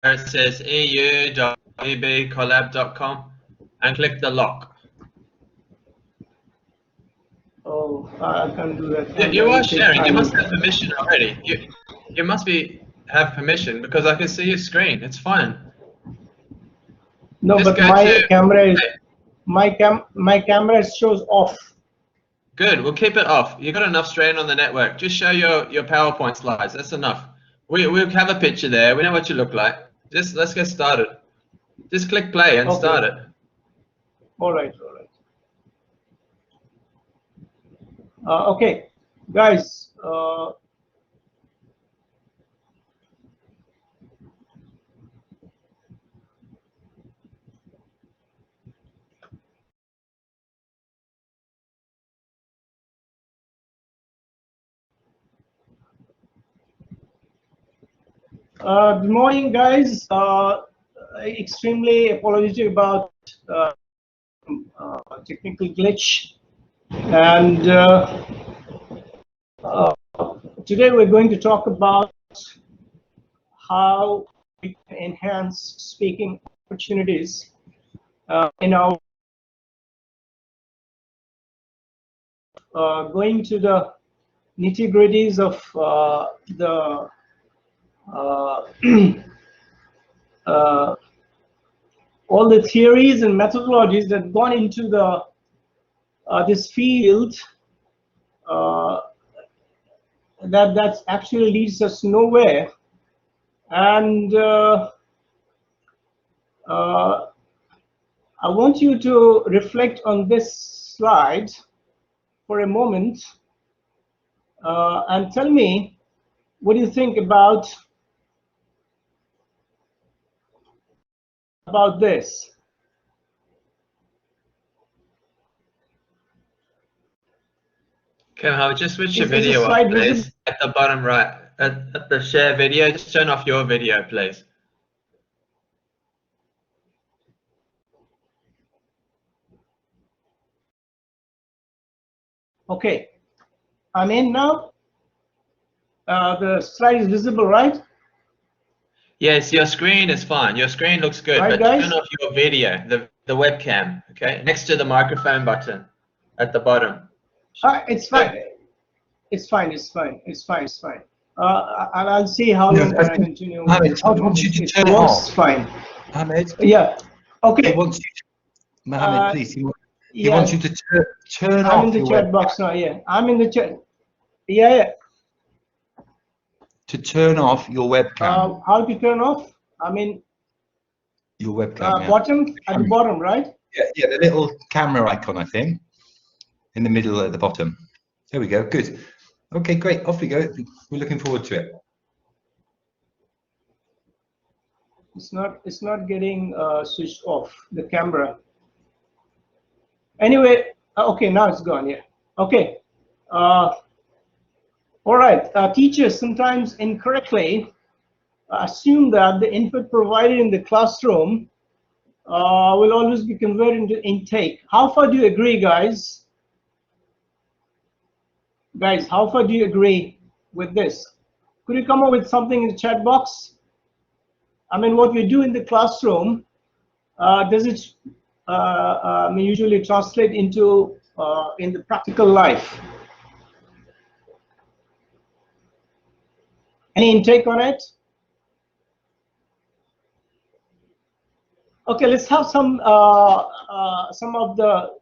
where it says eu.ebcollab.com and click the lock. Oh, I can't do that. You are sharing. You must have permission already. You must have permission because I can see your screen. It's fine. No, Just but my camera is my camera shows off. Good. We'll keep it off. You got enough strain on the network. Just show your PowerPoint slides. That's enough. We'll have a picture there. We know what you look like. Just let's get started. Just click play and start it. All right. Okay, guys. Good morning, guys. Extremely apologetic about technical glitch, and today we're going to talk about how we can enhance speaking opportunities in our going to the nitty-gritties of the all the theories and methodologies that have gone into the this field that actually leads us nowhere. And I want you to reflect on this slide for a moment and tell me what do you think about this. Kevin, I'll just switch your video up, please. At the bottom right, at the share video, just turn off your video, please. Okay, I'm in now. The slide is visible, right? Yes, your screen is fine. Your screen looks good, right, but guys? turn off your video, the webcam, okay? Next to the microphone button at the bottom. It's fine. It's fine. I'll see how long can I continue. Mohammed, Todd wants you to turn it off. It's fine. Mohammed? Yeah. Okay. He wants you to, Mohammed, please. He wants you to turn off. I'm in the chat box now. Yeah, I'm in the chat. Yeah. To turn off your webcam. How to turn off? I mean. Your webcam. Bottom at the bottom, right? Yeah, the little camera icon, I think, in the middle at the bottom. There we go. Good. Okay, great. Off we go. We're looking forward to it. It's not getting switched off, the camera. Anyway, okay, now it's gone. Yeah. Okay. All right. Teachers sometimes incorrectly assume that the input provided in the classroom will always be converted into intake. How far do you agree, guys? Guys, how far do you agree with this? Could you come up with something in the chat box? I mean, what we do in the classroom, does it usually translate into in the practical life? Any intake on it? Okay, let's have some of the.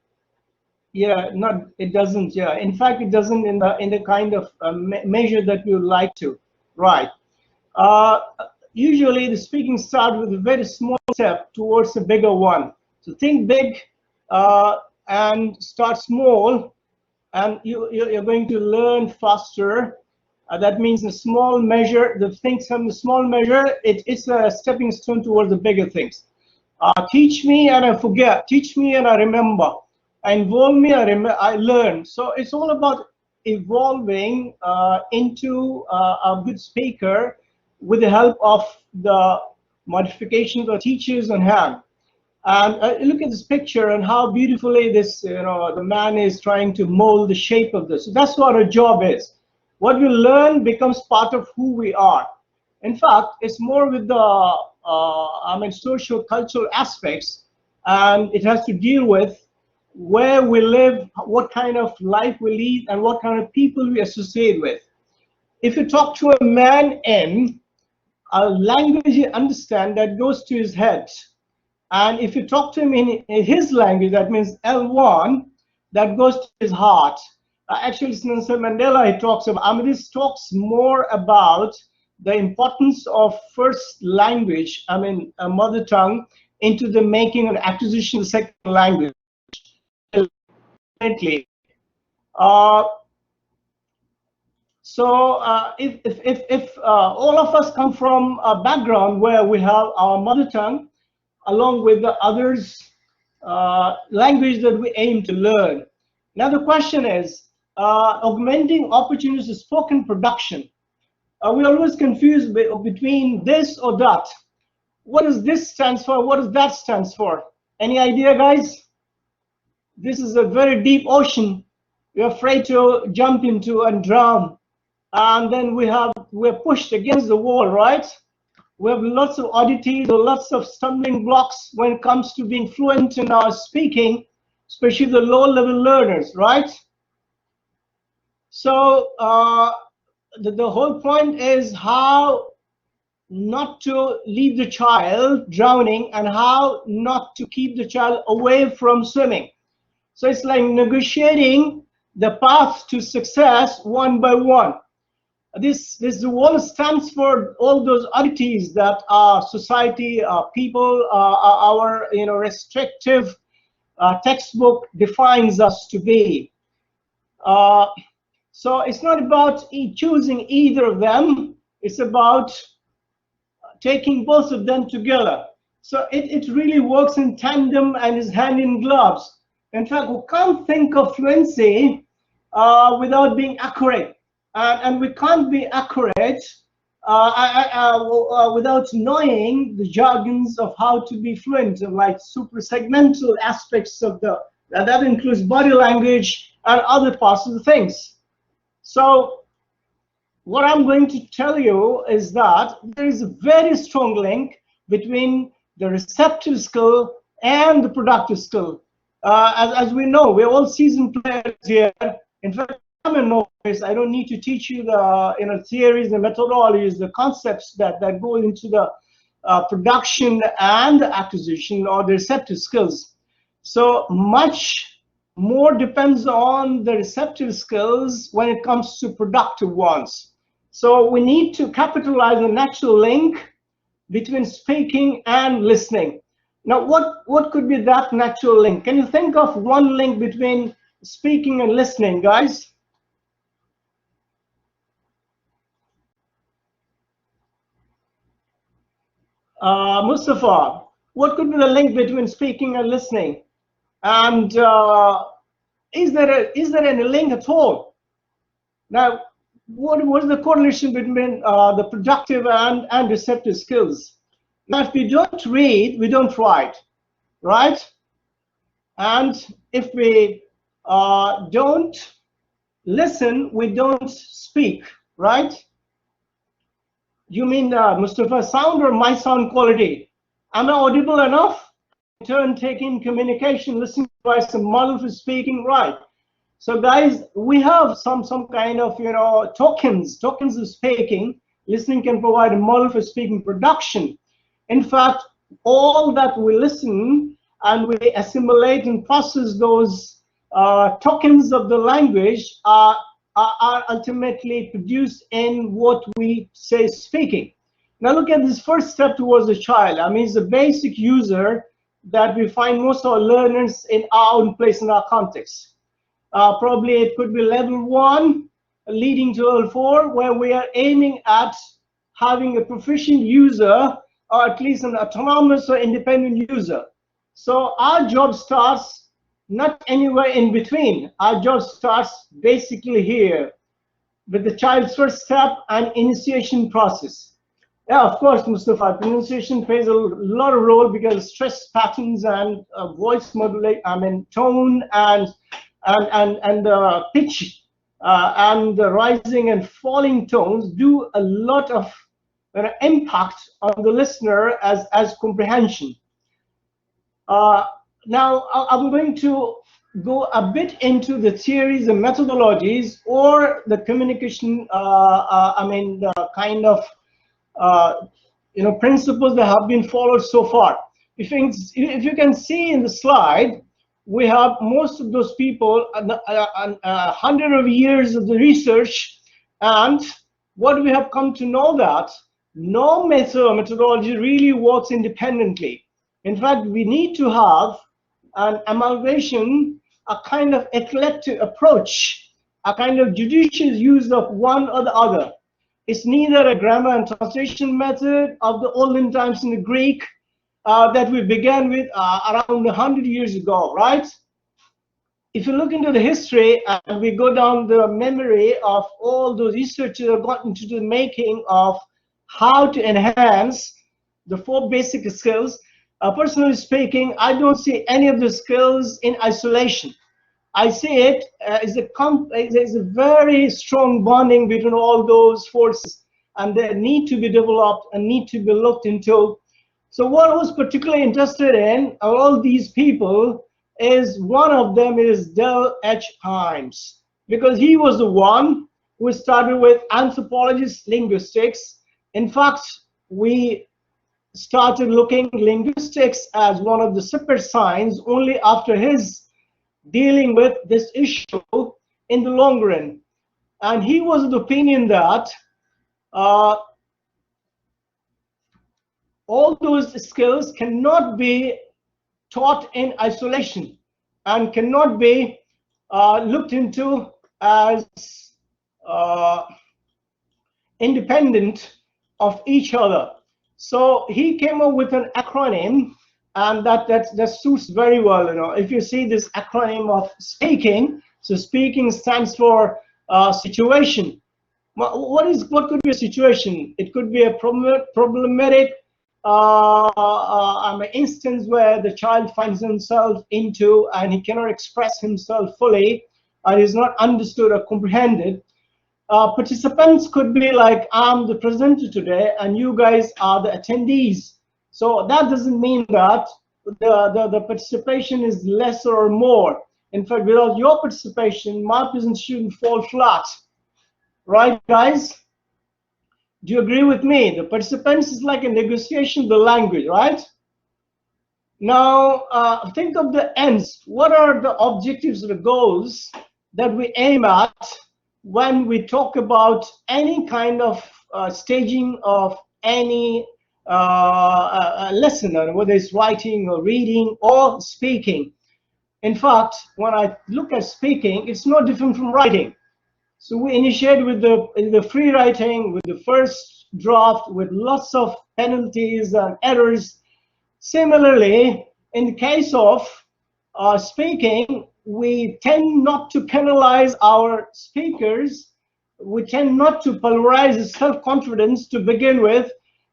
Yeah, it doesn't. Yeah, in fact, it doesn't in the kind of measure that we would like to. Right. Usually, the speaking starts with a very small step towards a bigger one. So think big and start small, and you're going to learn faster. That means a small measure. The things from the small measure, it's a stepping stone towards the bigger things. Teach me and I forget. Teach me and I remember. Involve me, I learn. So it's all about evolving into a good speaker with the help of the modifications or teachers on hand. And look at this picture and how beautifully this, the man is trying to mold the shape of this. So that's what our job is. What we learn becomes part of who we are. In fact, it's more with the socio-cultural aspects, and it has to deal with where we live, what kind of life we lead, and what kind of people we associate with. If you talk to a man in a language he understands, that goes to his head. And if you talk to him in his language, that means L1, that goes to his heart. Actually, Nelson Mandela, he talks about, this talks more about the importance of first language, a mother tongue, into the making and acquisition of the second language. If all of us come from a background where we have our mother tongue along with the others language that we aim to learn. Now the question is augmenting opportunities to spoken production. We always confuse between this or that. What does this stands for? What does that stands for? Any idea, guys? This is a very deep ocean we're afraid to jump into and drown. And then we're pushed against the wall, right? We have lots of oddities or lots of stumbling blocks when it comes to being fluent in our speaking, especially the low-level learners, right? So the whole point is how not to leave the child drowning and how not to keep the child away from swimming. So it's like negotiating the path to success one by one. This wall stands for all those oddities that our society, our people, our restrictive textbook defines us to be. So it's not about choosing either of them. It's about taking both of them together. So it really works in tandem and is hand in gloves. In fact, we can't think of fluency without being accurate. And we can't be accurate without knowing the jargons of how to be fluent, like super segmental aspects of that includes body language and other parts of the things. So what I'm going to tell you is that there is a very strong link between the receptive skill and the productive skill. As we know, we're all seasoned players here. In fact, I'm a novice. I don't need to teach you the theories, the methodologies, the concepts that go into the production and acquisition or the receptive skills. So much more depends on the receptive skills when it comes to productive ones. So we need to capitalize the natural link between speaking and listening. Now, what could be that natural link? Can you think of one link between speaking and listening, guys? Mustafa, what could be the link between speaking and listening? And is there any link at all? Now, what is the correlation between the productive and receptive skills? Now, if we don't read, we don't write, right? And if we don't listen, we don't speak, right? You mean Mustafa sound or my sound quality? Am I audible enough? In turn, taking communication, listening device, a model for speaking, right? So guys, we have some kind of tokens of speaking. Listening can provide a model for speaking production. In fact, all that we listen and we assimilate and process those tokens of the language are ultimately produced in what we say speaking. Now look at this first step towards the child. I mean, it's a basic user that we find most of our learners in our own place, in our context. Probably it could be level 1 leading to level 4, where we are aiming at having a proficient user, or at least an autonomous or independent user. So our job starts not anywhere in between. Our job starts basically here with the child's first step and initiation process. Yeah, of course, Mustafa, pronunciation plays a lot of role because stress patterns and voice modulate, tone and pitch and the rising and falling tones do a lot of impact on the listener as comprehension. Now, I'm going to go a bit into the theories and methodologies, or the communication, the kind of principles that have been followed so far. If you can see in the slide, we have most of those people, 100 of years of the research, and what we have come to know that no methodology really works independently. In fact, we need to have an amalgamation, a kind of eclectic approach, a kind of judicious use of one or the other. It's neither a grammar and translation method of the olden times in the Greek that we began with around 100 years ago, right? If you look into the history and we go down the memory of all those researchers that got into the making of how to enhance the 4 basic skills, personally speaking, I don't see any of the skills in isolation. I see it as a very strong bonding between all those forces, and they need to be developed and need to be looked into. So what I was particularly interested in all these people is, one of them is Del H. Himes, because he was the one who started with anthropologist linguistics. In fact, we started looking linguistics as one of the separate sciences only after his dealing with this issue in the long run. And he was of the opinion that all those skills cannot be taught in isolation and cannot be looked into as independent of each other. So he came up with an acronym, and that suits very well. If you see this acronym of speaking, so speaking stands for situation. What could be a situation? It could be a problematic instance where the child finds himself into and he cannot express himself fully, and is not understood or comprehended. Participants could be like, I'm the presenter today and you guys are the attendees. So that doesn't mean that the participation is lesser or more. In fact, without your participation, my presentation shouldn't fall flat. Right, guys? Do you agree with me? The participants is like a negotiation of the language, right? Now, think of the ends. What are the objectives or the goals that we aim at when we talk about any kind of staging of any lesson, whether it's writing or reading or speaking? In fact, when I look at speaking, it's no different from writing. So we initiate with the free writing, with the first draft, with lots of penalties and errors. Similarly, in the case of speaking, we tend not to penalize our speakers. We tend not to polarize self-confidence to begin with,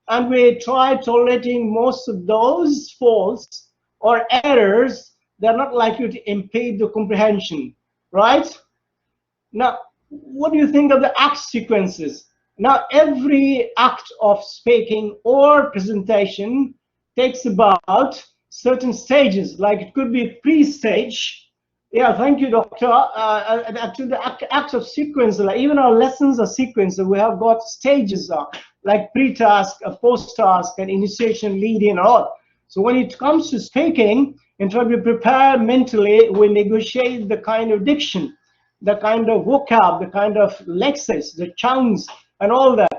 and we try tolerating most of those faults or errors that are not likely to impede the comprehension, right? Now, what do you think of the act sequences? Now, every act of speaking or presentation takes about certain stages, like it could be pre-stage. Yeah, thank you, doctor. To the acts of sequence, like even our lessons are sequence. So we have got stages like pre-task, post-task, and initiation, lead-in, and all. So when it comes to speaking, in fact, we prepare mentally, we negotiate the kind of diction, the kind of vocab, the kind of lexis, the chunks, and all that.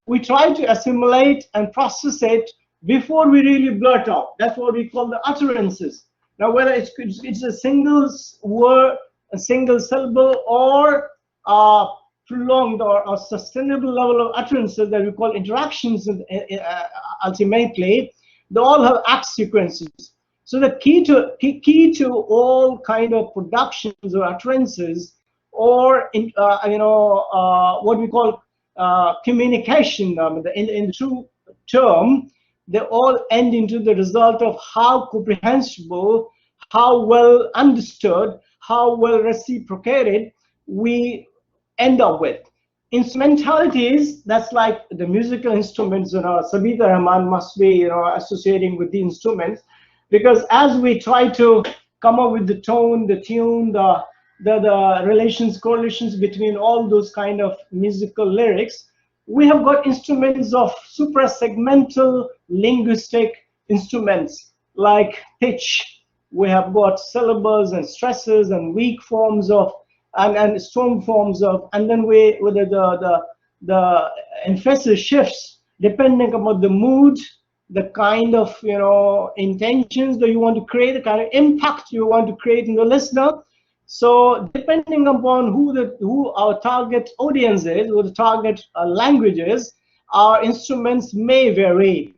We try to assimilate and process it before we really blurt out. That's what we call the utterances. Now, whether it's a single word, a single syllable, or prolonged or sustainable level of utterances that we call interactions, ultimately, they all have act sequences. So the key to all kind of productions or utterances, or what we call communication, in the true term, they all end into the result of how comprehensible, how well understood, how well reciprocated we end up with. Instrumentalities, that's like the musical instruments, Sabita Rahman must be, associating with the instruments, because as we try to come up with the tone, the tune, the relations, correlations between all those kind of musical lyrics, we have got instruments of suprasegmental linguistic instruments like pitch. We have got syllables and stresses and weak forms of and strong forms of, and then whether the emphasis shifts depending upon the mood, the kind of intentions that you want to create, the kind of impact you want to create in the listener. So depending upon who our target audience is, or the target language is, our instruments may vary.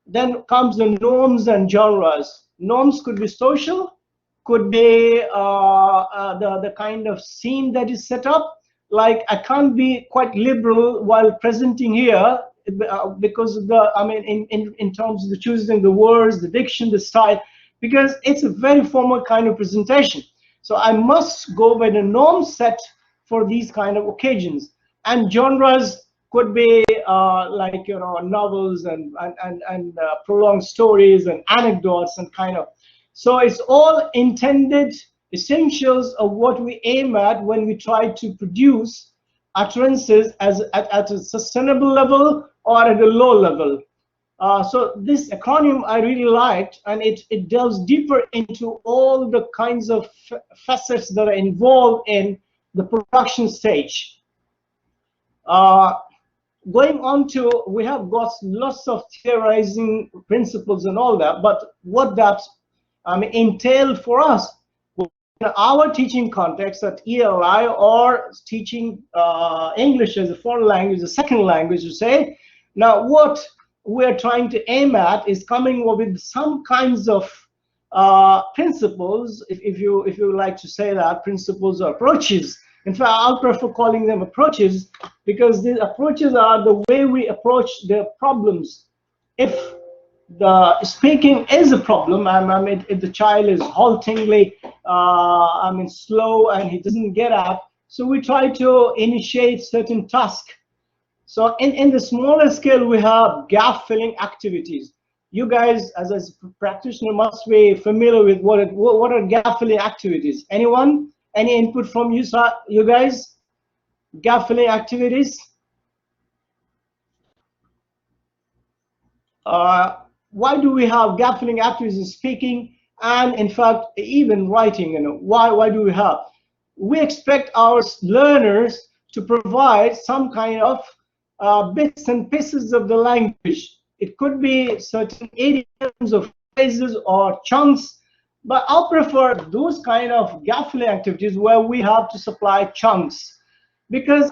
Then comes the norms and genres. Norms could be social, could be the kind of scene that is set up. Like, I can't be quite liberal while presenting here because of in terms of the choosing the words, the diction, the style, because it's a very formal kind of presentation. So I must go by the norm set for these kind of occasions. And genres could be like novels and prolonged stories and anecdotes and kind of. So it's all intended essentials of what we aim at when we try to produce utterances at a sustainable level or at a low level. So this acronym I really liked, and it delves deeper into all the kinds of facets that are involved in the production stage. Going on to, we have got lots of theorizing principles and all that, but what that entailed for us in our teaching context at ELI, or teaching English as a foreign language, a second language, to say. Now, what we're trying to aim at is coming up with some kinds of principles, if you like to say that, principles or approaches. In fact, I'll prefer calling them approaches, because these approaches are the way we approach the problems. If the speaking is a problem, if the child is haltingly, slow and he doesn't get up, so we try to initiate certain tasks. So in the smaller scale, we have gap filling activities. You guys, as a practitioner, must be familiar with what are gap filling activities. Anyone? Any input from you, you guys? Gap filling activities? Why do we have gap filling activities in speaking and, in fact, even writing? Why do we have? We expect our learners to provide some kind of bits and pieces of the language. It could be certain idioms or phrases or chunks, but I'll prefer those kind of gap filling activities where we have to supply chunks, because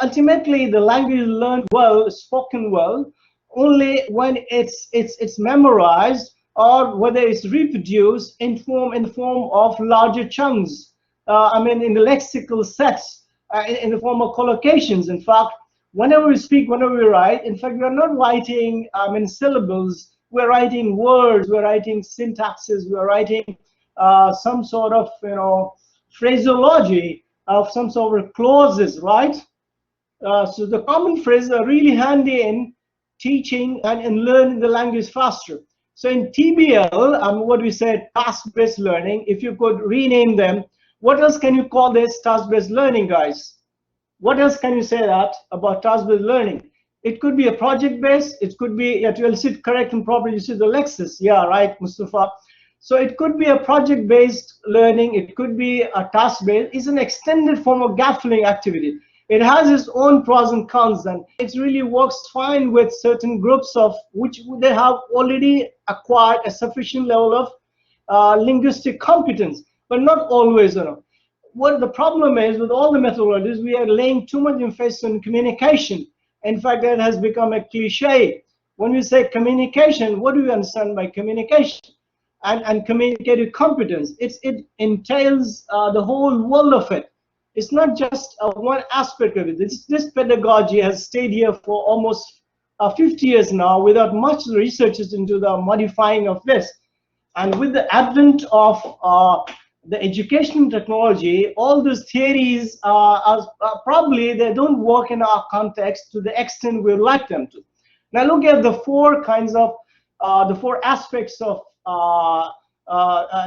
ultimately the language is learned well, spoken well, only when it's memorized, or whether it's reproduced in the form of larger chunks. In the lexical sets, in the form of collocations. In fact, whenever we speak, whenever we write, in fact, we are not writing in syllables. We're writing words. We're writing syntaxes. We're writing some sort of phraseology of some sort of clauses, right? So the common phrases are really handy in teaching and learning the language faster. So in TBL, what we said, task-based learning, if you could rename them, what else can you call this task-based learning, guys? What else can you say that about task-based learning? It could be a project-based. It could be, you'll sit correct and proper. You see the Lexus. Yeah, right, Mustafa. So it could be a project-based learning. It could be a task-based. It's an extended form of gap filling activity. It has its own pros and cons, and it really works fine with certain groups of which they have already acquired a sufficient level of linguistic competence, but not always. What the problem is with all the methodologies, we are laying too much emphasis on communication. In fact, that has become a cliche. When we say communication, what do we understand by communication? And communicative competence. It entails the whole world of it. It's not just one aspect of it. This pedagogy has stayed here for almost 50 years now without much research into the modifying of this. And with the advent of the education technology, all those theories probably they don't work in our context to the extent we would like them to. Now look at the four kinds of, the four aspects of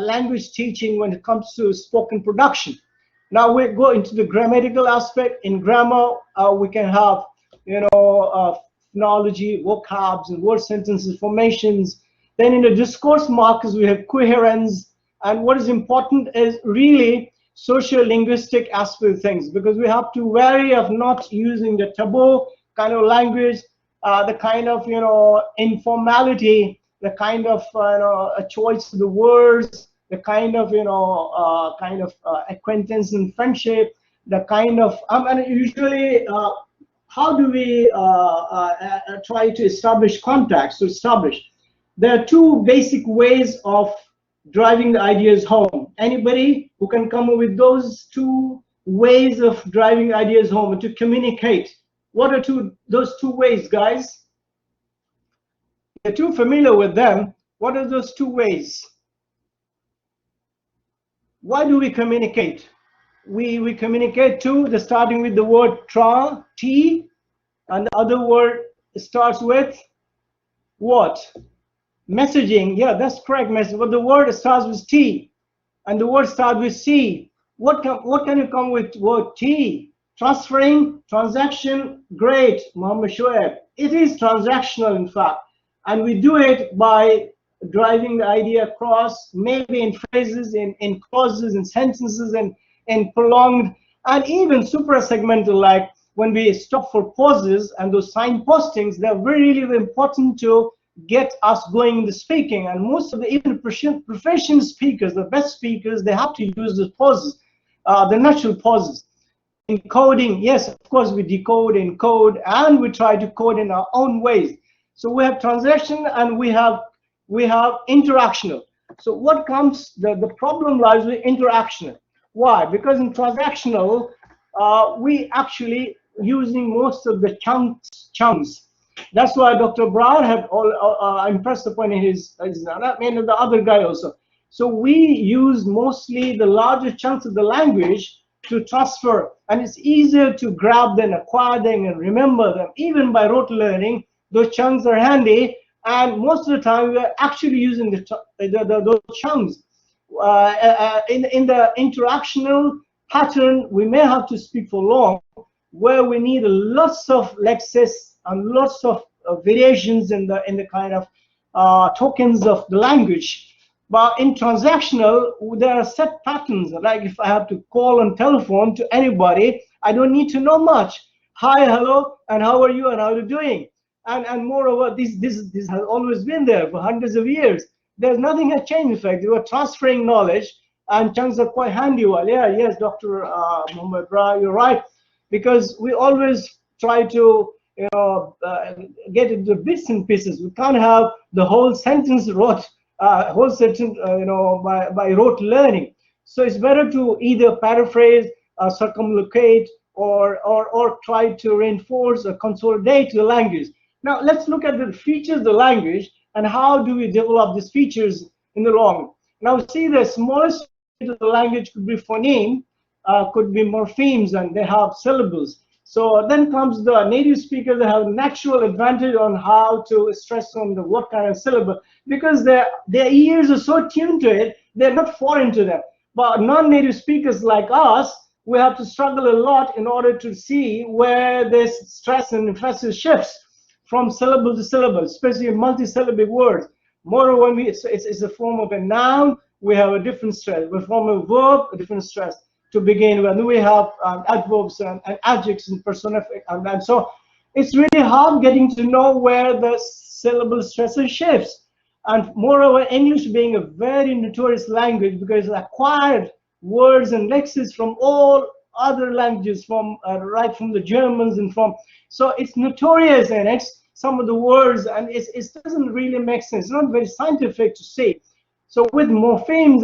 language teaching when it comes to spoken production. Now we go into the grammatical aspect. In grammar, we can have, phonology, vocabs, and word sentences, formations. Then in the discourse markers, we have coherence. And what is important is really socio-linguistic aspect of things, because we have to wary of not using the taboo kind of language, the kind of informality, the kind of a choice of the words, the kind of acquaintance and friendship, the kind of usually how do we try to establish contacts? To establish, there are two basic ways of driving the ideas home. Anybody who can come up with those two ways of driving ideas home and to communicate? What are those two ways, guys? You're too familiar with them. What are those two ways? Why do we communicate? We communicate starting with the word T, and the other word starts with what? Messaging. Yeah, that's correct. Message. But the word starts with T, and the word starts with C. What can you come with word T? Transferring, transaction. Great, Muhammad Shoaib. It is transactional, in fact, and we do it by driving the idea across, maybe in phrases, in clauses, in sentences, and prolonged, and even suprasegmental, like when we stop for pauses, and those signpostings, they're really important to get us going in the speaking. And most of the even professional speakers, the best speakers, they have to use the pauses, the natural pauses. Encoding, yes, of course, we decode, encode, and we try to code in our own ways. So we have transaction and we have interactional. So what comes, the problem lies with interactional. Why? Because in transactional, we actually using most of the chunks. That's why Dr. Brown had impressed upon his the other guy also. So we use mostly the larger chunks of the language to transfer, and it's easier to grab them, acquire them, and remember them. Even by rote learning, those chunks are handy, and most of the time we are actually using those chunks. In the interactional pattern, we may have to speak for long, where we need lots of lexes and lots of variations in the kind of tokens of the language. But in transactional, there are set patterns. Like if I have to call on telephone to anybody, I don't need to know much. Hi, hello, and how are you, and how are you doing? And moreover, this has always been there for hundreds of years. There's nothing has changed. In fact, you are transferring knowledge, and chunks are quite handy. Well, yeah, yes, Dr. Muhammad Bra, you're right, because we always try to get into bits and pieces. We can't have the whole sentence wrote, by rote learning. So it's better to either paraphrase, circumlocate, or try to reinforce or consolidate the language. Now let's look at the features of the language and how do we develop these features in the long. Now see, the smallest of the language could be phoneme, could be morphemes, and they have syllables. So then comes the native speakers that have natural advantage on how to stress on the what kind of syllable, because their ears are so tuned to it, they're not foreign to them. But non-native speakers like us, we have to struggle a lot in order to see where this stress and emphasis shifts from syllable to syllable, especially in multisyllabic words. Moreover, when it's a form of a noun, we have a different stress. We form a verb, a different stress to begin with. And we have adverbs and adjectives and personific, and so it's really hard getting to know where the syllable stresses shifts. And moreover, English being a very notorious language because it acquired words and lexes from all other languages, from right from the Germans and from, so it's notorious in it, some of the words, and it doesn't really make sense. It's not very scientific to say. So with morphemes,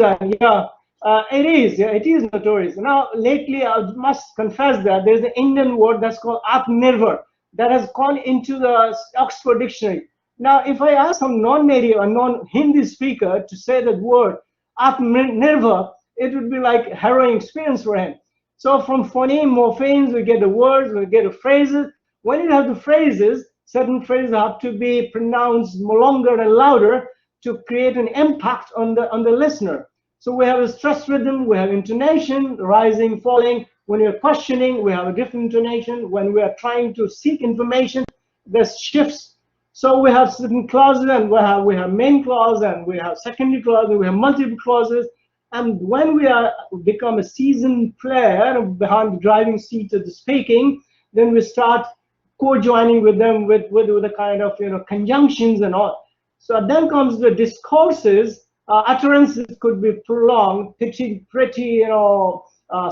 it is notorious. Now lately, I must confess that there's an Indian word that's called Atmanirbhar that has gone into the Oxford Dictionary. Now if I ask some non-native or non-Hindi speaker to say that word Atmanirbhar, it would be like a harrowing experience for him. So from phoneme, morphemes, we get the words, we get the phrases. When you have the phrases, certain phrases have to be pronounced longer and louder to create an impact on the listener. So we have a stress rhythm, we have intonation, rising, falling. When you're questioning, we have a different intonation. When we are trying to seek information, there's shifts. So we have certain clauses, and we have main clause, and we have secondary clause, and we have multiple clauses. And when we become a seasoned player behind the driving seat of the speaking, then we start co-joining with them with a kind of conjunctions and all. So then comes the discourses. Utterances could be prolonged, pretty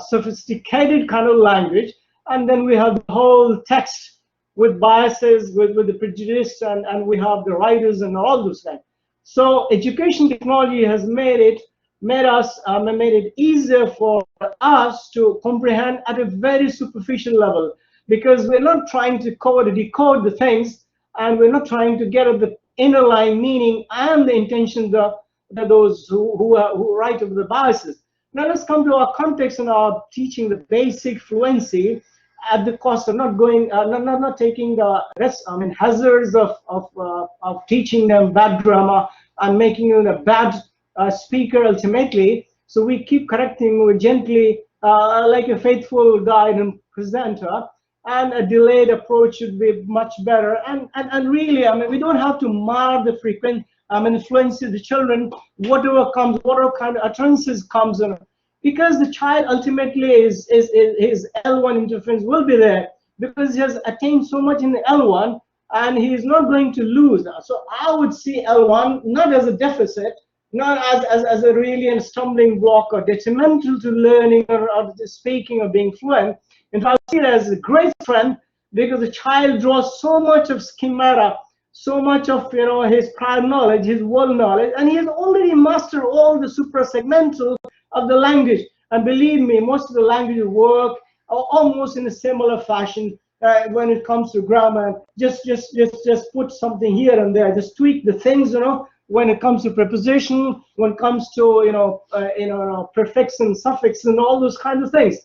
sophisticated kind of language, and then we have the whole text with biases, with the prejudice, and we have the writers and all those things. So education technology has made it easier for us to comprehend at a very superficial level, because we're not trying to decode the things, and we're not trying to get at the underlying meaning and the intentions of those who write of the biases. Now let's come to our context and our teaching the basic fluency at the cost of not taking the hazards of teaching them bad grammar and making them a bad speaker ultimately. So we keep correcting gently, like a faithful guide and presenter, and a delayed approach should be much better. And really, we don't have to mar the fluency of the children, whatever kind of utterances comes in, because the child ultimately his L1 interference will be there, because he has attained so much in the L1, and he is not going to lose. So I would see L1 not as a deficit, not as a really stumbling block or detrimental to learning or speaking or being fluent. In fact, I see it as a great friend, because the child draws so much of schemata, so much of his prior knowledge, his world knowledge, and he has already mastered all the suprasegmental of the language. And believe me, most of the languages work almost in a similar fashion when it comes to grammar. Just put something here and there, just tweak the things, when it comes to preposition, when it comes to prefix and suffix and all those kinds of things.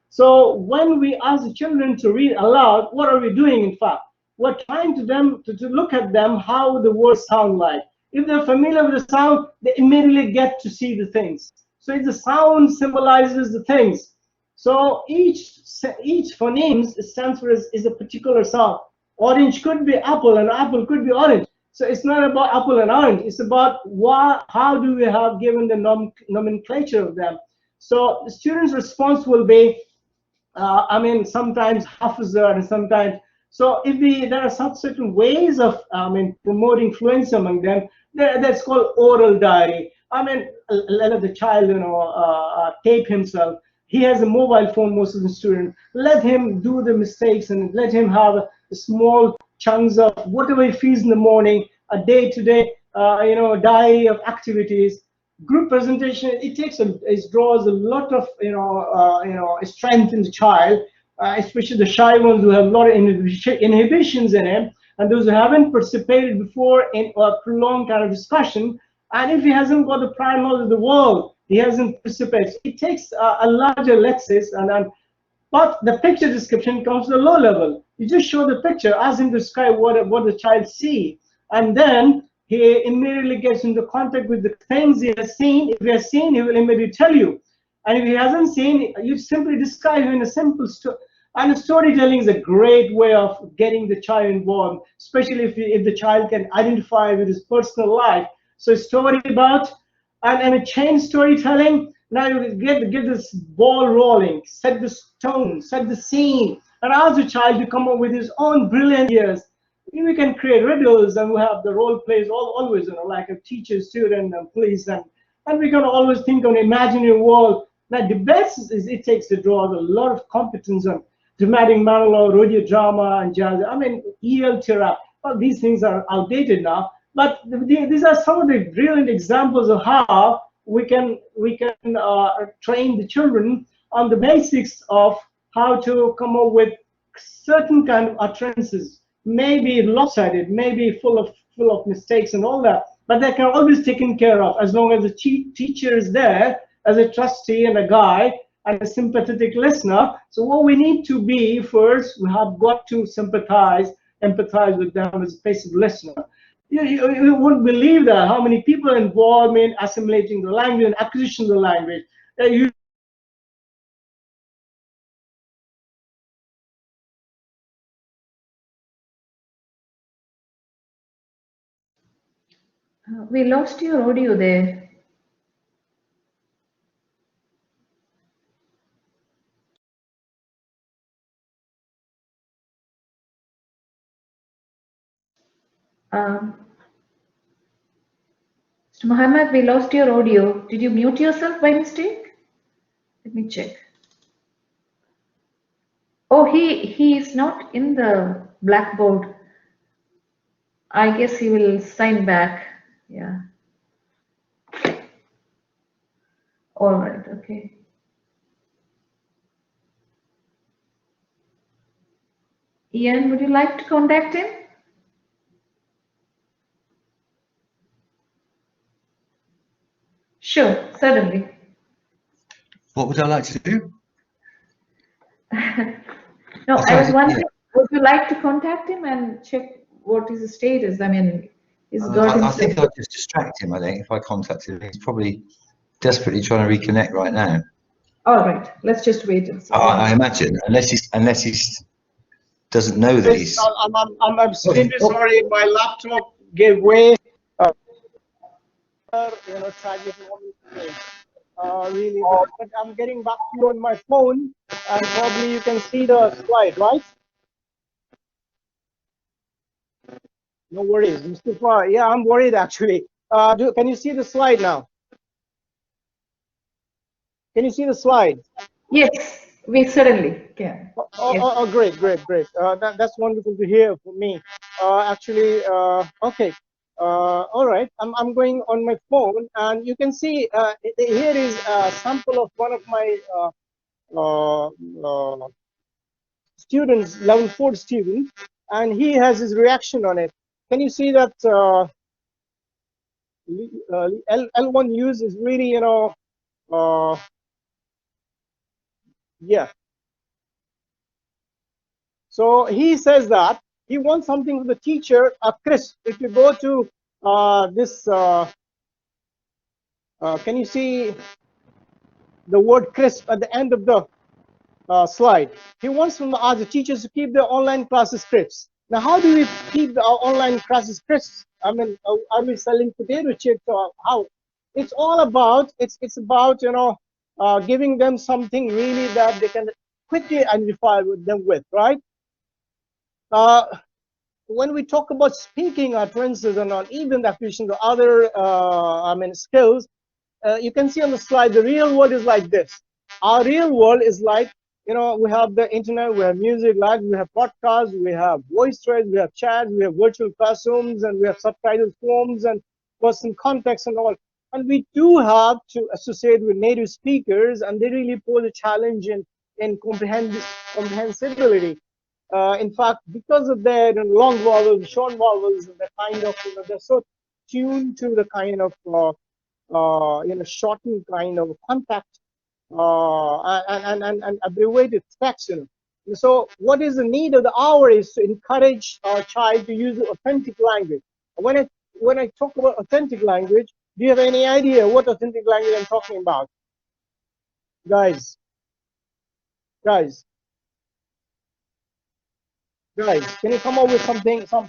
So when we ask the children to read aloud, what are we doing? In fact, we're trying to look at them how the words sound like. If they're familiar with the sound, they immediately get to see the things. So if the sound symbolizes the things, so each phoneme stands for is a particular sound. Orange could be apple, and apple could be orange. So it's not about apple and orange. It's about how do we have given the nomenclature of them. So the student's response will be, sometimes haphazard and sometimes. So if there are some certain ways of promoting fluency among them, that's called oral diary. Let the child tape himself. He has a mobile phone, most of the students. Let him do the mistakes and let him have small chunks of whatever he feels in the morning, a day-to-day diary of activities. Group presentation, it draws a lot of strength in the child, especially the shy ones who have a lot of inhibitions in him, and those who haven't participated before in a prolonged kind of discussion. And if he hasn't got the prior knowledge of the world, he hasn't participated. It takes a larger lexis, but the picture description comes to the low level. You just show the picture, ask him to describe what the child sees, and then he immediately gets into contact with the things he has seen. If he has seen, he will immediately tell you. And if he hasn't seen, you simply describe him in a simple story. And storytelling is a great way of getting the child involved, especially if the child can identify with his personal life. So story about and a chain storytelling. Now you get this ball rolling, set the tone, set the scene, and ask the child to come up with his own brilliant ideas. We can create riddles, and we have the role plays always, like a teacher, student, and police, and we can always think of an imaginary world. Now the best is it takes to draw a lot of competence on dramatic monologue, rodeo drama, and jazz. EL therapy. Well, these things are outdated now, but these are some of the brilliant examples of how we can train the children on the basics of how to come up with certain kind of utterances. Maybe lopsided, maybe full of mistakes and all that, but they can always be taken care of as long as the teacher is there as a trustee and a guide and a sympathetic listener. So what we need to be first, we have got to empathize with them as a passive listener. You wouldn't believe that how many people are involved in assimilating the language and acquisition of the language. We lost your audio there. Mr. Muhammad, we lost your audio. Did you mute yourself by mistake? Let me check. Oh, he is not in the Blackboard. I guess he will sign back. Yeah. All right. Okay. Ian, would you like to contact him? Sure, certainly. What would I like to do? No, Oh, I was sorry, wondering, yeah. would you like to contact him and check what is the status? I mean, he's got I think himself. I'll just distract him. I think if I contacted him, he's probably desperately trying to reconnect right now. All right, let's just wait and see. I imagine, unless he's doesn't know that he's. I'm extremely sorry. My laptop gave way. Tragic moment. Really, but I'm getting back to you on my phone, and probably you can see the slide, right? No worries, Mustafa. Yeah, I'm worried actually. Can you see the slide now? Can you see the slide? Yes, we certainly can. Oh, great. That's wonderful to hear for me. Okay. All right. I'm going on my phone, and you can see here is a sample of one of my students, level 4 student, and he has his reaction on it. Can you see that L1 use is really, yeah. So he says that he wants something from the teacher, crisp. If you go to this, can you see the word crisp at the end of the slide? He wants from the teachers to keep their online classes crisp. Now, how do we keep our online classes crisp? I mean, are we selling potato chips or how? It's all about, it's about, giving them something really that they can quickly identify with them with, right? When we talk about speaking utterances and on even the acquisition of other, skills, you can see on the slide, the real world is like this. Our real world is like, we have the internet, we have music, live, we have podcasts, we have voice threads, we have chat, we have virtual classrooms, and we have subtitle forms and person context and all. And we do have to associate with native speakers, and they really pose a challenge in comprehensibility. In fact, because of their long vowels, short vowels, and the kind of, they're so tuned to the kind of, shortened kind of contact and abbreviated text. So what is the need of the hour is to encourage our child to use the authentic language. When I talk about authentic language, do you have any idea what authentic language I'm talking about? Guys, can you come up with something, some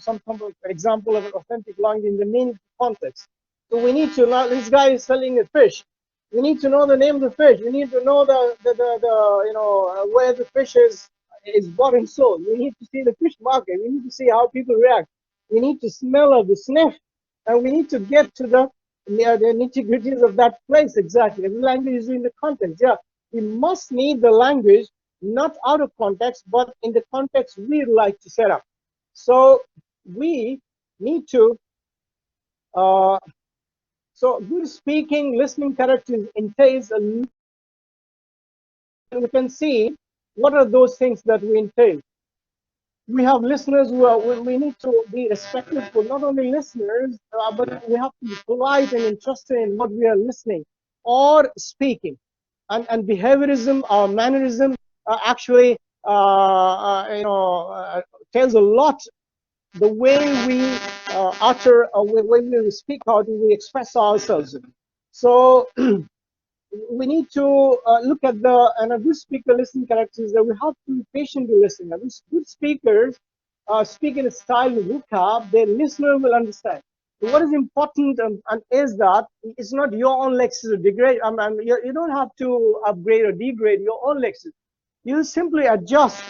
example of an authentic language in the meaningful context? So we need to know, this guy is selling a fish. We need to know the name of the fish. We need to know where the fish is bought and sold. We need to see the fish market. We need to see how people react. We need to smell of the sniff, and we need to get to the nitty-gritties of that place exactly. The language is in the context. Yeah, we must need the language not out of context, but in the context we like to set up. So we need to. So good speaking, listening characters entails a. And we can see what are those things that we entail. We have listeners who are, we need to be respectful for not only listeners, but we have to be polite and interested in what we are listening. or speaking. And behaviorism or mannerism actually tells a lot the way we utter, when we speak, how do we express ourselves. So we need to look at and a good speaker listening characteristics that we have to be patient to listen. And these good speakers speak in a style of vocab the listener will understand. So what is important and is that it's not your own lexis or degrade. You don't have to upgrade or degrade your own lexis. You simply adjust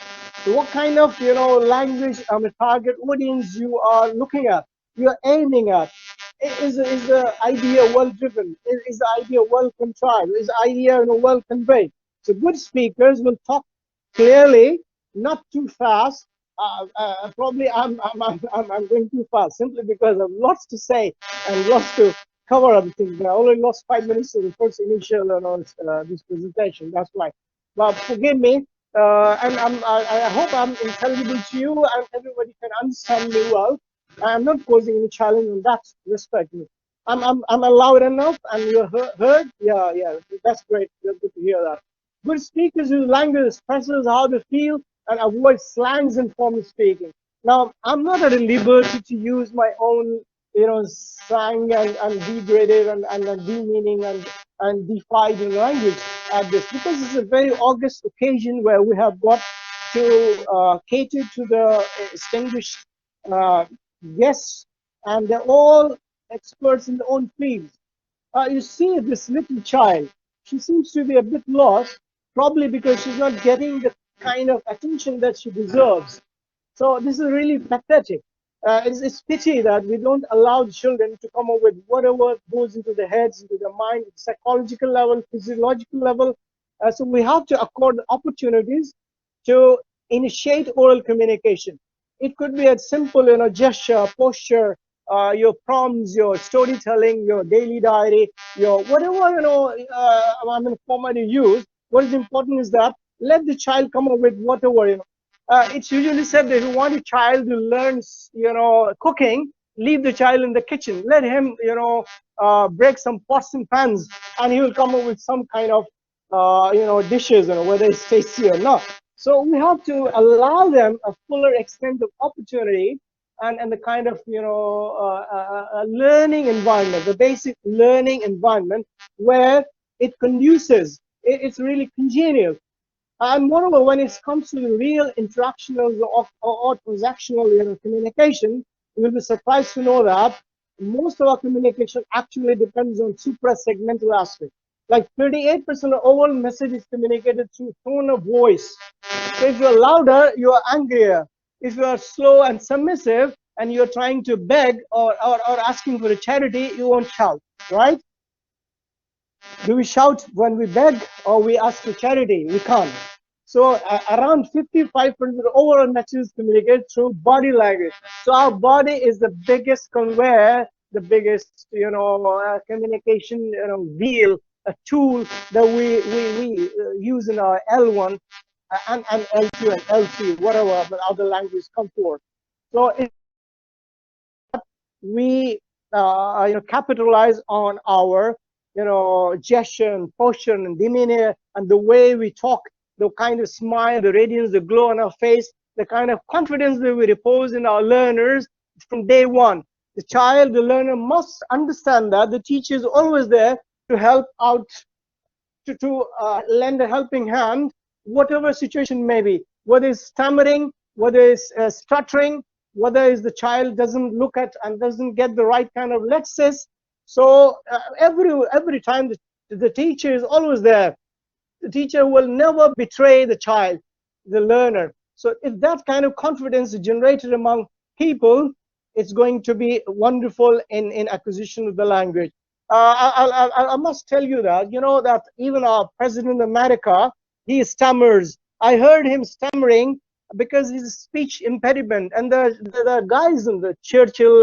to what kind of language target audience you are looking at, you're aiming at. Is the idea well driven? Is the idea well contrived? Is the idea well conveyed? So good speakers will talk clearly, not too fast. Probably I'm going too fast simply because I've lots to say and lots to cover other things. I only lost 5 minutes of the first initial this presentation. That's why. But forgive me, and I hope I'm intelligible to you and everybody can understand me well. I'm not posing any challenge in that respect. I'm loud enough and you're heard. Yeah, that's great. Good to hear that. Good speakers use language expresses how they feel and avoid slangs in formal speaking. Now, I'm not at a liberty to use my own, slang and degraded and demeaning and defied in language at this, because it's a very august occasion where we have got to cater to the distinguished guests, and they're all experts in their own fields. You see this little child, she seems to be a bit lost, probably because she's not getting the kind of attention that she deserves. So this is really pathetic. It's pity that we don't allow the children to come up with whatever goes into their heads, into their mind, psychological level, physiological level. So we have to accord opportunities to initiate oral communication. It could be a simple, gesture, posture, your prompts, your storytelling, your daily diary, your whatever, format you use. What is important is that let the child come up with whatever, it's usually said that if you want a child to learn, cooking, leave the child in the kitchen. Let him, break some pots and pans, and he will come up with some kind of, dishes, whether it's tasty or not. So we have to allow them a fuller extent of opportunity and the kind of, learning environment, the basic learning environment where it conduces, it's really congenial. And moreover, when it comes to the real interactional or transactional communication, you will be surprised to know that most of our communication actually depends on supra-segmental aspect. Like 38% of overall message is communicated through tone of voice. So if you're louder, you're angrier. If you are slow and submissive and you're trying to beg or asking for a charity, you won't shout, right? Do we shout when we beg or we ask for charity? We can't. So around 55% of overall messages communicated through body language. So our body is the biggest conveyor, the biggest communication wheel, a tool that we use in our L1 and L2 and L3, whatever but other languages come forth. So we capitalize on our gesture and posture and demeanor and the way we talk, the kind of smile, the radiance, the glow on our face, the kind of confidence that we repose in our learners from day one. The child, the learner must understand that the teacher is always there to help out, to lend a helping hand, whatever situation may be, whether it's stammering, whether it's stuttering, whether it's the child doesn't look at and doesn't get the right kind of lexis. So every time the teacher is always there. The teacher will never betray the child, the learner. So if that kind of confidence is generated among people, it's going to be wonderful in acquisition of the language. I must tell you that, that even our president of America, he stammers. I heard him stammering because he's a speech impediment. And the guys in the Churchill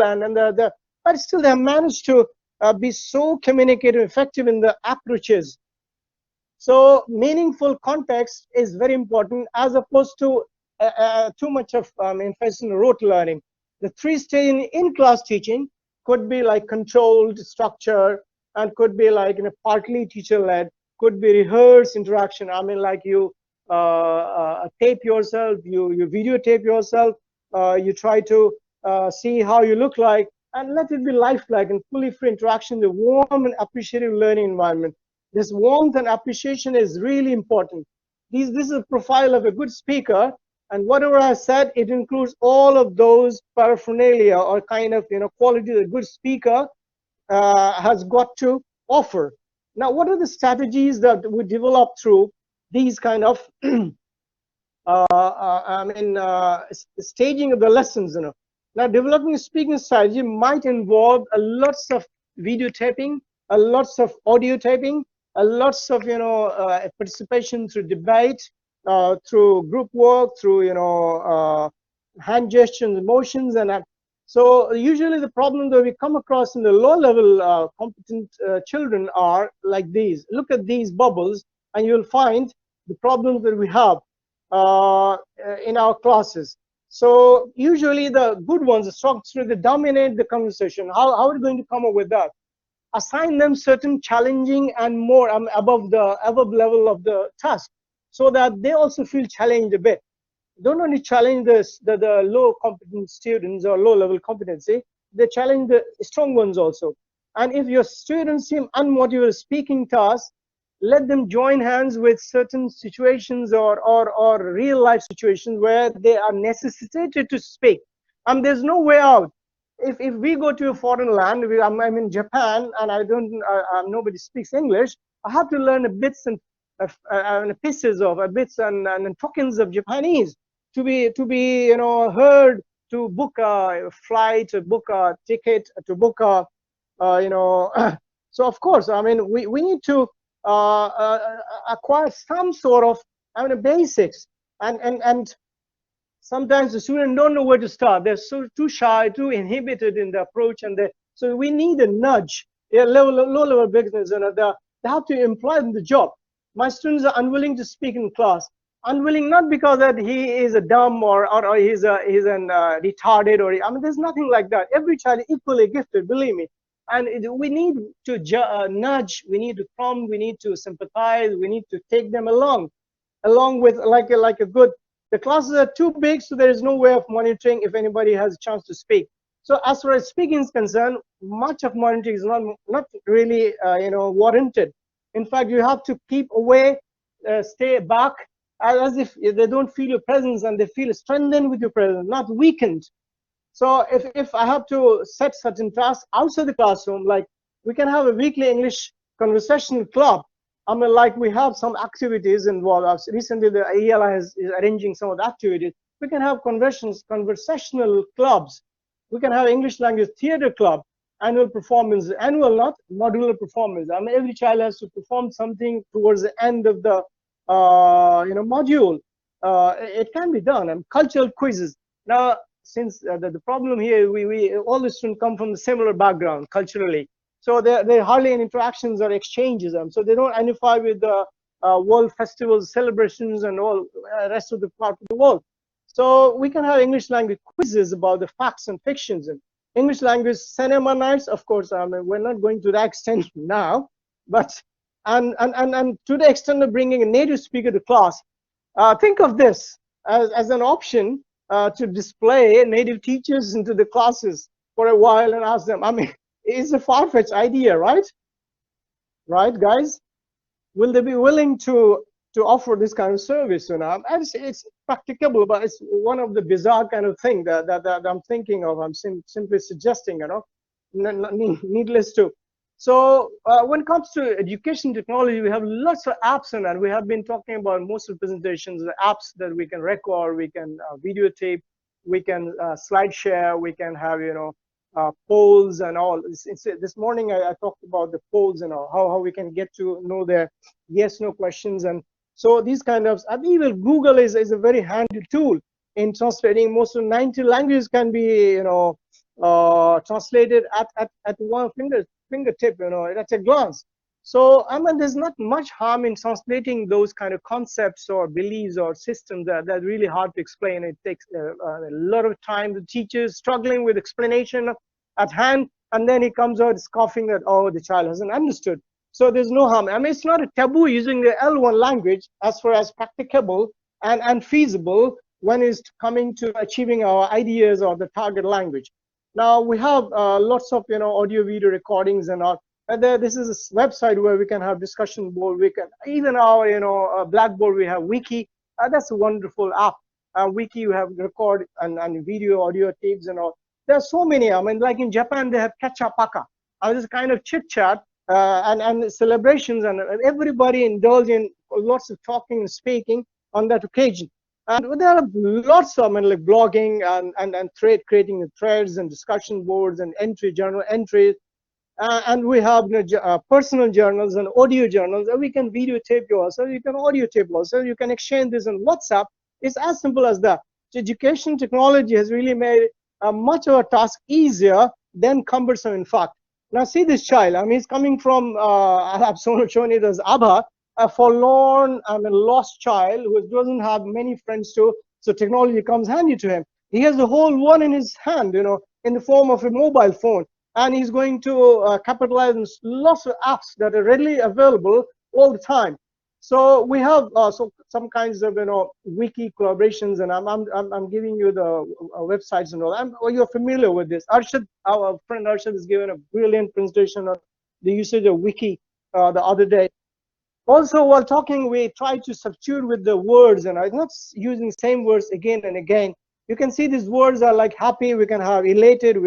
but still they have managed to be so communicative, effective in the approaches. So meaningful context is very important as opposed to too much of emphasis on rote learning. The 3 stages in class teaching could be like controlled structure, and could be like partly teacher-led, could be rehearsed interaction. I mean, like you tape yourself, you videotape yourself, you try to see how you look like, and let it be lifelike and fully free interaction, the warm and appreciative learning environment. This warmth and appreciation is really important. This is a profile of a good speaker, and whatever I said, it includes all of those paraphernalia or kind of quality that a good speaker has got to offer. Now, what are the strategies that we develop through these kind of staging of the lessons? Now, developing a speaking strategy might involve a lots of videotaping, a lots of audio taping, a lots of participation through debate, through group work, through hand gestures, motions, and so usually the problem that we come across in the low-level competent children are like these. Look at these bubbles, and you'll find the problems that we have in our classes. So usually the good ones, the strong students, they dominate the conversation. How are we going to come up with that? Assign them certain challenging and more above level of the task, so that they also feel challenged a bit. Don't only challenge the low competent students or low level competency, they challenge the strong ones also. And if your students seem unmotivated speaking tasks, let them join hands with certain situations or real life situations where they are necessitated to speak. And there's no way out. If we go to a foreign land, I'm in Japan and nobody speaks English, I have to learn bits and pieces of bits and tokens of Japanese to be heard, to book a flight, to book a ticket, to book a so of course, I mean, we need to acquire some sort of basics, and sometimes the students don't know where to start. They're too shy, too inhibited in the approach, and so we need a nudge. Low level beginners, they have to imply in the job. My students are unwilling to speak in class. Unwilling not because that he is a dumb or he's an retarded, or there's nothing like that. Every child is equally gifted, believe me. And we need to nudge, we need to prompt, we need to sympathize, we need to take them along with like a good. The classes are too big, so there is no way of monitoring if anybody has a chance to speak. So as far as speaking is concerned, much of monitoring is not really warranted. In fact, you have to keep away, stay back, as if they don't feel your presence, and they feel strengthened with your presence, not weakened. So if I have to set certain tasks outside the classroom, like we can have a weekly English conversational club. Like we have some activities involved. Recently, the ELI is arranging some of the activities. We can have conversational clubs. We can have English language theater club, annual performance, not modular performance. Every child has to perform something towards the end of the module. It can be done. Cultural quizzes. Now, since the problem here, we all the students come from a similar background culturally, so there hardly any interactions or exchanges. So they don't identify with the world festivals, celebrations, and all rest of the part of the world. So we can have English language quizzes about the facts and fictions, and English language cinema nights. Of course, we're not going to that extent now, but and to the extent of bringing a native speaker to class, think of this as an option to display native teachers into the classes for a while and ask them. It's a far-fetched idea, right? Right, guys? Will they be willing to offer this kind of service? It's practicable, but it's one of the bizarre kind of thing that I'm thinking of. I'm simply suggesting, needless to. So when it comes to education technology, we have lots of apps in that. We have been talking about most of the presentations, the apps that we can record, we can videotape, we can slide share, we can have polls and all. This morning I talked about the polls and all, how we can get to know their yes/no questions. And so these kind of, even Google is a very handy tool in translating. Most of 90 languages can be translated at one fingertip, at a glance. So there's not much harm in translating those kind of concepts or beliefs or systems that are really hard to explain. It takes a lot of time. The teachers struggling with explanation at hand, and then he comes out scoffing that, oh, the child hasn't understood. So there's no harm. I mean, it's not a taboo using the L1 language as far as practicable and feasible when it's coming to achieving our ideas or the target language. Now we have lots of audio video recordings and all. And this is a website where we can have discussion board. We can even our Blackboard, we have Wiki. That's a wonderful app. Wiki, you have record and video, audio tapes and all. There's so many. I mean, like in Japan, they have kachapaka. This kind of chit chat and celebrations, and everybody indulge in lots of talking and speaking on that occasion. And there are lots of, like blogging and creating the threads and discussion boards and journal entries. And we have personal journals and audio journals, and we can videotape yourself, you can audio tape yourself, you can exchange this on WhatsApp. It's as simple as that. So education technology has really made much of a task easier than cumbersome, in fact. Now see this child, I mean, he's coming from, I've shown it as Abha, a forlorn and a lost child who doesn't have many friends to, so technology comes handy to him. He has the whole world in his hand, in the form of a mobile phone. And he's going to capitalize on lots of apps that are readily available all the time. So we have some kinds of wiki collaborations, and I'm giving you the websites and all. You're familiar with this. Arshad, our friend Arshad, has given a brilliant presentation on the usage of wiki the other day. Also, while talking, we try to substitute with the words, and I'm not using the same words again and again. You can see these words are like happy. We can have elated.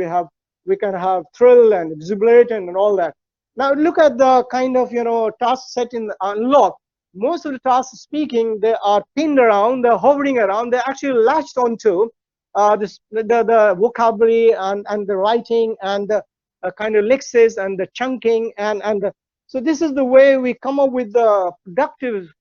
We can have thrill and exhilarate and all that. Now look at the kind of tasks set in unlock. Most of the tasks speaking, they are pinned around, they're hovering around, they're actually latched onto the vocabulary and the writing and the kind of lexes and the chunking so this is the way we come up with the productive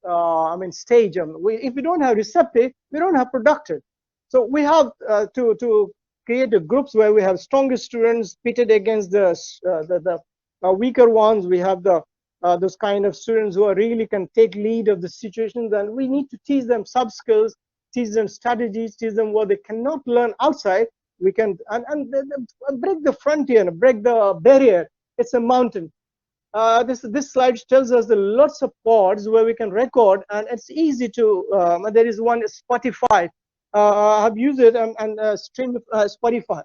stage. If we don't have receptive, we don't have productive. So we have to create a groups where we have stronger students pitted against the weaker ones. We have those kind of students who are really can take lead of the situations, and we need to teach them sub skills, teach them strategies, teach them what they cannot learn outside. We can and break the frontier, break the barrier. It's a mountain. This slide tells us the lots of pods where we can record, and it's easy to. There is one Spotify. I've used it and stream Spotify.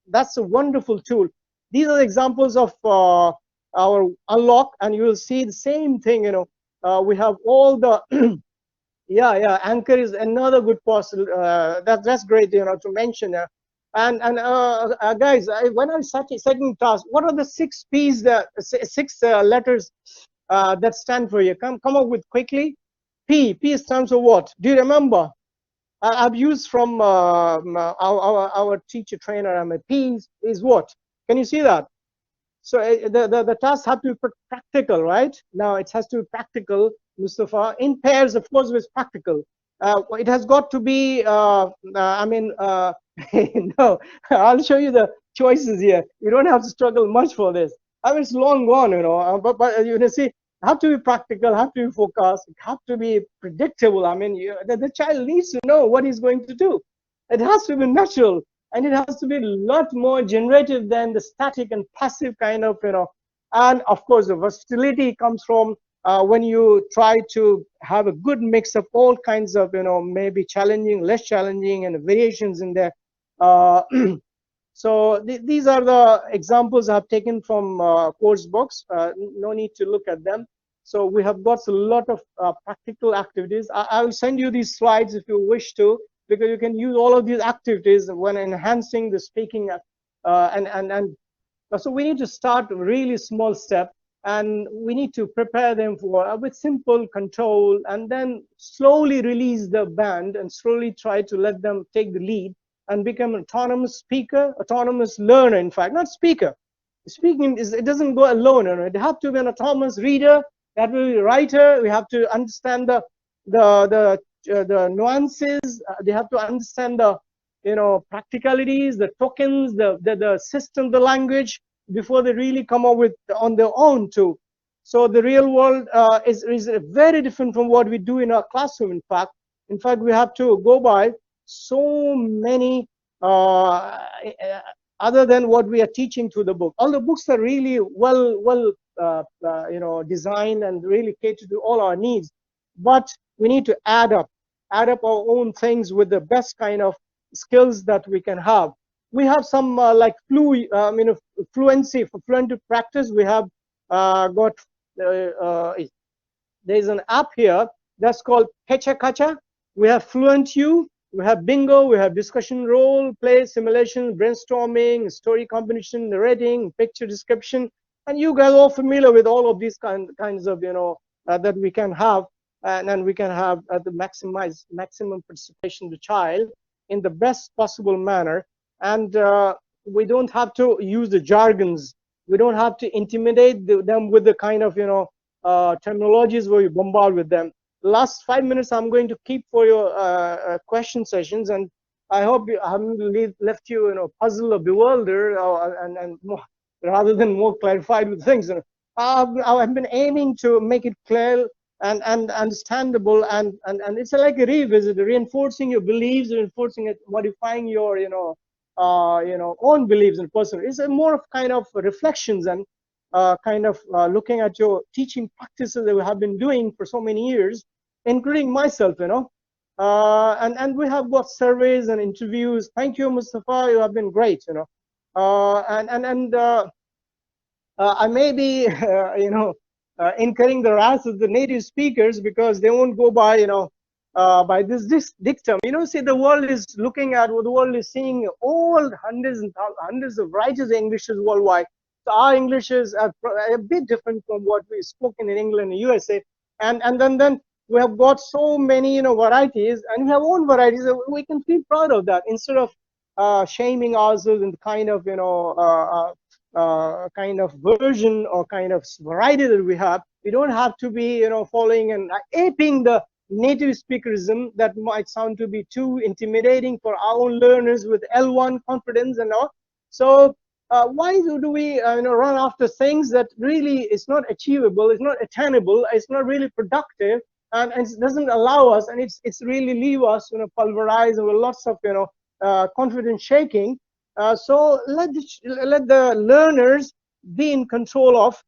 That's a wonderful tool. These are examples of our unlock, and you will see the same thing. We have all the Anchor is another good possible. That's great, to mention. Guys, when I'm setting tasks, what are the 6 P's, that 6 letters that stand for you? Come up with quickly. P stands for what? Do you remember? I've used from our teacher trainer. P is what? Can you see that? So the tasks have to be practical, right? Now it has to be practical, Mustafa. In pairs, of course, with practical. It has got to be. No, I'll show you the choices here. You don't have to struggle much for this. It's long gone, but you see, have to be practical, have to be focused, have to be predictable. The child needs to know what he's going to do. It has to be natural, and it has to be a lot more generative than the static and passive kind of, And of course, the versatility comes from when you try to have a good mix of all kinds of, maybe challenging, less challenging, and variations in there. So these are the examples I've taken from course books. No need to look at them. So we have got a lot of practical activities. I will send you these slides if you wish to, because you can use all of these activities when enhancing the speaking. So we need to start a really small step, and we need to prepare them for with simple control, and then slowly release the band and slowly try to let them take the lead and become an autonomous speaker, autonomous learner, in fact, not speaker. Speaking it doesn't go alone. It have to be an autonomous reader, that will be a writer. We have to understand the nuances. They have to understand the practicalities, the tokens, the system, the language, before they really come up with on their own too. So the real world is very different from what we do in our classroom. In fact, we have to go by so many other than what we are teaching through the book. All the books are really well designed and really cater to all our needs, but we need to add up our own things with the best kind of skills that we can have. We have some like fluency for fluent to practice. We have got there's an app here that's called Kecha Kacha. We have Fluent U, we have Bingo, we have discussion role play, simulation, brainstorming, story combination, narrating, picture description, and you guys are all familiar with all of these kinds of that we can have, and then we can have the maximum participation of the child in the best possible manner, and we don't have to use the jargons. We don't have to intimidate them with the kind of terminologies where you bombard with them. The last 5 minutes I'm going to keep for your question sessions, and I hope I haven't left you puzzled or bewildered, and more, rather than more clarified with things. I've been aiming to make it clear and understandable, and it's like a revisit, reinforcing your beliefs, reinforcing it, modifying your own beliefs in person. It's a more of kind of reflections and looking at your teaching practices that we have been doing for so many years, including myself, and we have got surveys and interviews. Thank you, Mustafa, you have been great, I may be incurring the wrath of the native speakers because they won't go by by this dictum. See, the world is looking at what the world is seeing, all hundreds and hundreds of varieties of Englishes worldwide. So our English is a bit different from what we spoken in England and USA, and then we have got so many varieties, and we have own varieties. We can feel proud of that instead of shaming ourselves in the kind of version or kind of variety that we have. We don't have to be following and aping the native speakerism that might sound to be too intimidating for our own learners with L1 confidence and all. So why do we run after things that really is not achievable, it's not attainable, it's not really productive, and it doesn't allow us, and it's really leave us pulverized with lots of confidence shaking. So let the learners be in control of.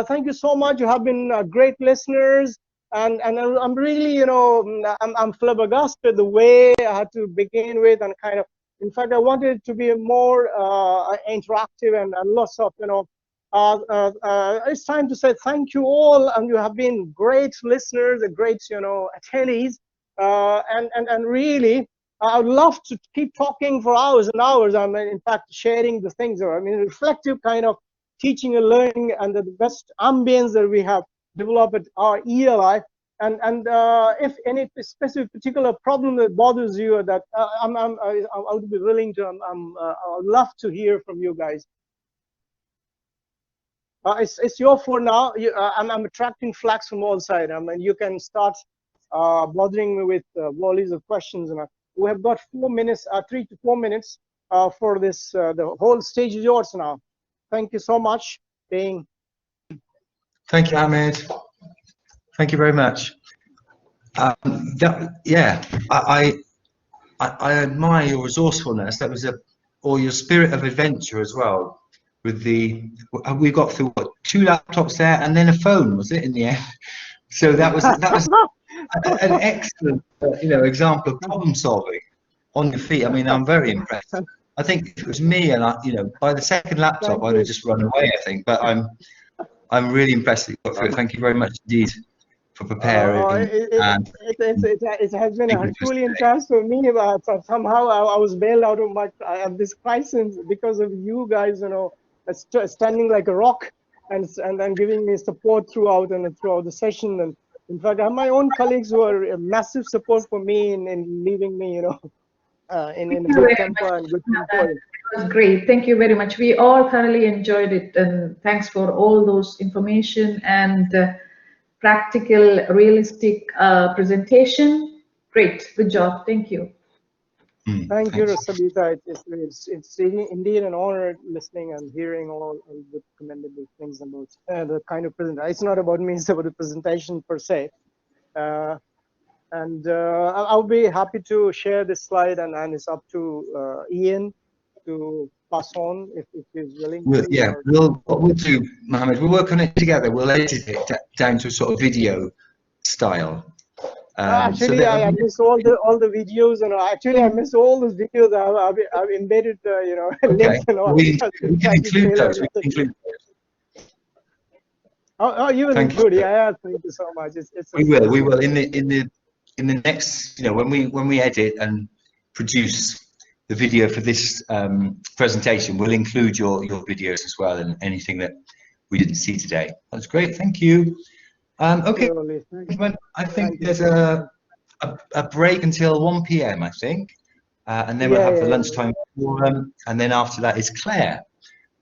Thank you so much. You have been great listeners, and I'm really I'm flabbergasted the way I had to begin with, and kind of. In fact, I wanted it to be more interactive and lots of it's time to say thank you all, and you have been great listeners, great attendees, and really. I would love to keep talking for hours and hours. I mean, in fact, sharing the things. I mean, reflective kind of teaching and learning, and the best ambience that we have developed at our ELI. And if any specific particular problem that bothers you, that I would be willing to. I would love to hear from you guys. It's your for now. I'm attracting flags from all sides. I mean, you can start bothering me with volleys of questions. And we have got 4 minutes, 3 to 4 minutes for this. The whole stage is yours now. Thank you so much. Thank you, Ahmed. Thank you very much. I admire your resourcefulness. That was or your spirit of adventure as well. With we got through what, 2 laptops there, and then a phone, was it, in the end? So that was an excellent example of problem solving on your feet. I mean, I'm very impressed. I think if it was me, and by the second laptop, I'd have just run away, I think. But I'm really impressed that you got through it. Thank you very much indeed for preparing. It has been a truly intense for me, but somehow I was bailed out of this crisis because of you guys, standing like a rock and then giving me support throughout the session. And in fact, I have my own colleagues who are a massive support for me in leaving me, in a good temper and good temper. It was great. Thank you very much. We all thoroughly enjoyed it, and thanks for all those information and practical, realistic presentation. Great. Good job. Thank you. Thank you, Sabita. It's indeed an honor listening and hearing all the commendable things about the kind of presentation. It's not about me, it's about the presentation per se. And I'll be happy to share this slide, and it's up to Ian to pass on if he's willing We'll, to? yeah, Or... what we'll do, Mohammed, we'll work on it together. We'll edit it down to a sort of video style. So Actually, that I miss all the videos, and actually I miss all those videos. I've embedded you know, okay, links and all. we Just to can try to include trail those. We everything. can include those. Oh, you will Thank include. you. Yeah, thank you so much. It's We will. We will in the next, you know, when we edit and produce the video for this presentation, we'll include your videos as well and anything that we didn't see today. That's great. Thank you. Okay, Surely. I think Thank you. there's a break until 1 p.m. I think, and then we'll have the lunchtime forum, and then after that is Claire,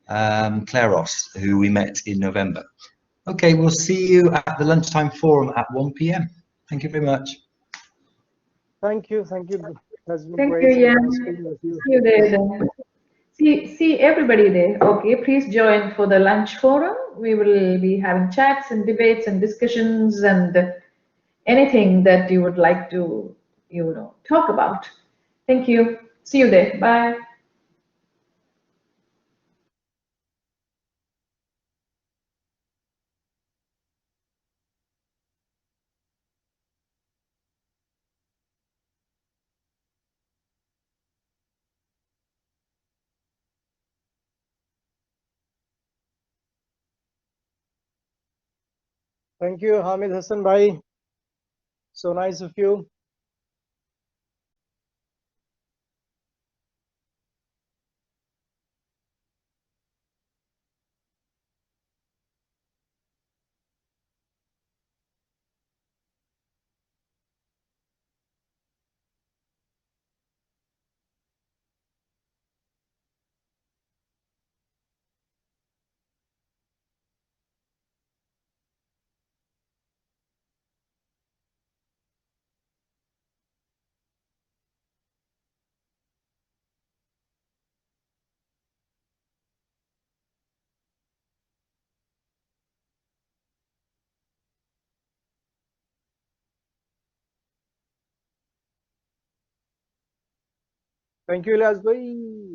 Claire Ross, who we met in November. Okay, we'll see you at the lunchtime forum at 1 p.m. Thank you very much. Thank you. Thank you. That's been Thank great. you, Jan. Nice speaking with you. See you there then. See everybody there. Okay, please join for the lunch forum. We will be having chats and debates and discussions and anything that you would like to, you know, talk about. Thank you. See you there. Bye. Thank you, Hamid Hassan Bhai. So nice of you. Thank you, Ilyas Bhai.